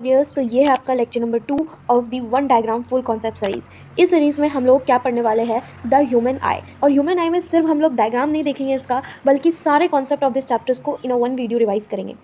Dears, तो ये है आपका lecture number 2 of the one diagram full concept series. इस सीरीज़ में हम लोग क्या पढ़ने वाले हैं, द ह्यूमन आई। और ह्यूमन आई में सिर्फ हम लोग डायग्राम नहीं देखेंगे इसका, बल्कि सारे कॉन्सेप्ट ऑफ दिस चैप्टर्स को इन अ वन वीडियो रिवाइज करेंगे।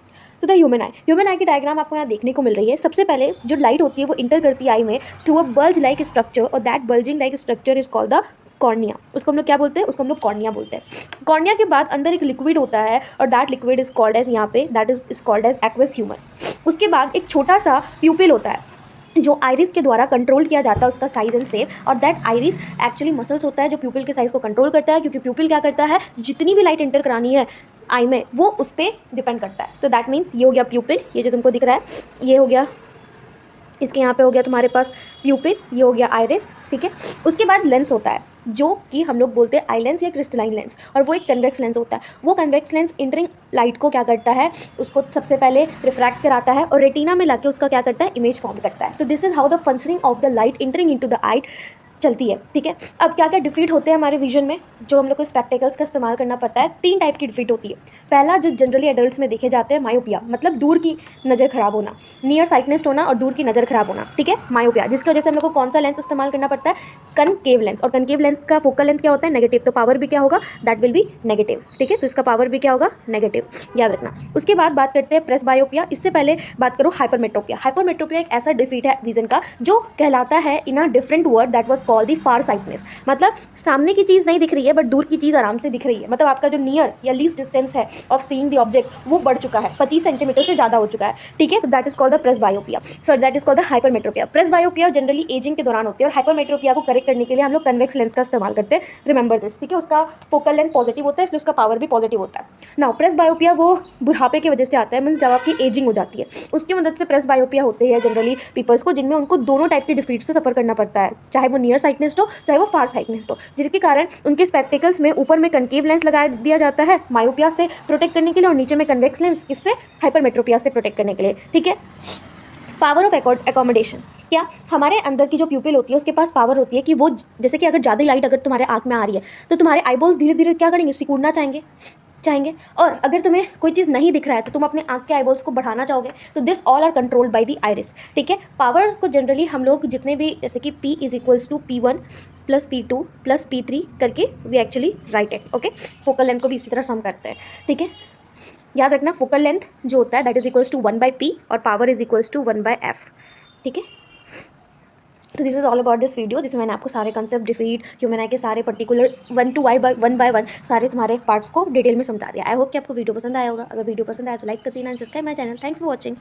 तो द ह्यूमन आई की डायग्राम आपको यहाँ देखने को मिल रही है। सबसे पहले जो लाइट होती है वो इंटर करती है आई में through a bulge like structure, और that bulging like structure is called the cornea. उसको हम लोग क्या बोलते हैं? उसको हम लोग कॉर्निया बोलते हैं। कॉर्निया के बाद अंदर एक लिक्विड होता है, और that liquid is called as, यहाँ पे that is called as aqueous humour. उसके बाद एक छोटा सा प्यूपिल होता है जो आइरिस के द्वारा कंट्रोल किया जाता है, उसका साइज एंड शेप। और दैट आइरिस एक्चुअली मसल्स होता है जो प्यूपिल के साइज को कंट्रोल करता है, क्योंकि प्यूपिल क्या करता है, जितनी भी लाइट एंटर करानी है आई में वो उस पर डिपेंड करता है। तो दैट मीन्स ये हो गया प्यूपिल, ये जो तुमको दिख रहा है ये हो गया, इसके यहाँ पे हो गया तुम्हारे पास प्यूपिल, ये हो गया आइरिस, ठीक है। उसके बाद लेंस होता है जो कि हम लोग बोलते हैं आई लेंस या क्रिस्टलाइन लेंस, और वो एक कन्वेक्स लेंस होता है। वो कन्वेक्स लेंस इंटरिंग लाइट को क्या करता है, उसको सबसे पहले रिफ्रैक्ट कराता है और रेटिना में लाके उसका क्या करता है, इमेज फॉर्म करता है। तो this is how the functioning of the light entering into the eye चलती है, ठीक है। अब क्या क्या डिफीट होते हैं हमारे विजन में, जो हम लोग को स्पेक्टेकल्स का इस्तेमाल करना पड़ता है। 3 टाइप की डिफीट होती है। पहला जो जनरली एडल्ट्स में देखे जाते हैं, मायोपिया, मतलब दूर की नज़र खराब होना, नियर साइटनेस होना और दूर की नज़र खराब होना, ठीक है, मायोपिया। जिसकी वजह से हम लोग को कौन सा लेंस इस्तेमाल करना पड़ता है, कनकेव लेंस। और कनकेव लेंस का फोकल लेंथ क्या होता है, नेगेटिव। तो पावर भी क्या होगा, दैट विल बी नेगेटिव, ठीक है। तो इसका पावर भी क्या होगा, नेगेटिव, याद रखना। उसके बाद बात करते हैं प्रेसबायोपिया। इससे पहले बात करो हाइपरमेट्रोपिया। हाइपरमेट्रोपिया एक ऐसा डिफीट है विजन का जो कहलाता है in a different word that was called the far sightness. मतलब सामने की चीज़ नहीं दिख रही है बट दूर की चीज़ आराम से दिख रही है। मतलब आपका जो नियर या लीस्ट डिस्टेंस है ऑफ सीइंग द ऑब्जेक्ट वो बढ़ चुका है, 25 सेंटीमीटर से ज़्यादा हो चुका है, ठीक है। तो that is called the presbyopia, sorry that is called the hypermetropia. Presbyopia generally ageing के दौरान होती है, और हाइपरमेट्रोपिया को करेक्ट करने के लिए हम लोग कन्वेक्स लेंस का इस्तेमाल करते हैं। रिमेंबर दिस, ठीक है। उसका फोकल लेंथ पॉजिटिव होता है, इसलिए उसका पावर भी पॉजिटिव होता है। नाउ प्रेसबायोपिया वो बुढ़ापे की वजह से आता है, मीन्स जब आपकी एजिंग हो जाती है उसकी मदद से प्रेसबायोपिया होते हैं जनरली पीपल्स को, जिनमें उनको दोनों टाइप की डिफीट से सफर करना पड़ता है, चाहे वो नियर साइटनेस हो चाहे वो फार साइटनेस हो, जिसके कारण उनके स्पेक्टेकल्स में ऊपर में कनकेव लेंस लगा दिया जाता है मायोपिया से प्रोटेक्ट करने के लिए, और नीचे में कन्वेक्स लेंस किससे, हाइपरमेट्रोपिया से प्रोटेक्ट करने के लिए, ठीक है। पावर ऑफ एकोमोडेशन, क्या हमारे अंदर की जो प्यूपिल होती है उसके पास पावर होती है कि वो, जैसे कि अगर ज़्यादा लाइट अगर तुम्हारे आँख में आ रही है तो तुम्हारे आईबॉल धीरे धीरे क्या करेंगे, सिकुड़ना चाहेंगे। और अगर तुम्हें कोई चीज़ नहीं दिख रहा है तो तुम अपने आँख के आईबॉल्स को बढ़ाना चाहोगे। तो this all are controlled by the iris, ठीक है। पावर को जनरली हम लोग जितने भी, जैसे कि P is equals to P1 plus P2 plus P3 करके we actually write it, okay. Focal length को भी इसी तरह सम करते हैं, ठीक है। याद रखना फोकल लेंथ जो होता है that is equals to 1/P और power is equals to 1/F, ठीक है। तो this is all about this video, जिसमें मैंने आपको सारे कंसेप्ट, डिफीट, ह्यूमन आई के सारे पर्टिकुलर 1 to 1 by 1 सारे तुम्हारे पार्ट्स को डिटेल में समझा दिया। आई होप कि आपको वीडियो पसंद आया होगा। अगर वीडियो पसंद आया तो लाइक कर देना, subscribe my channel. Thanks for watching.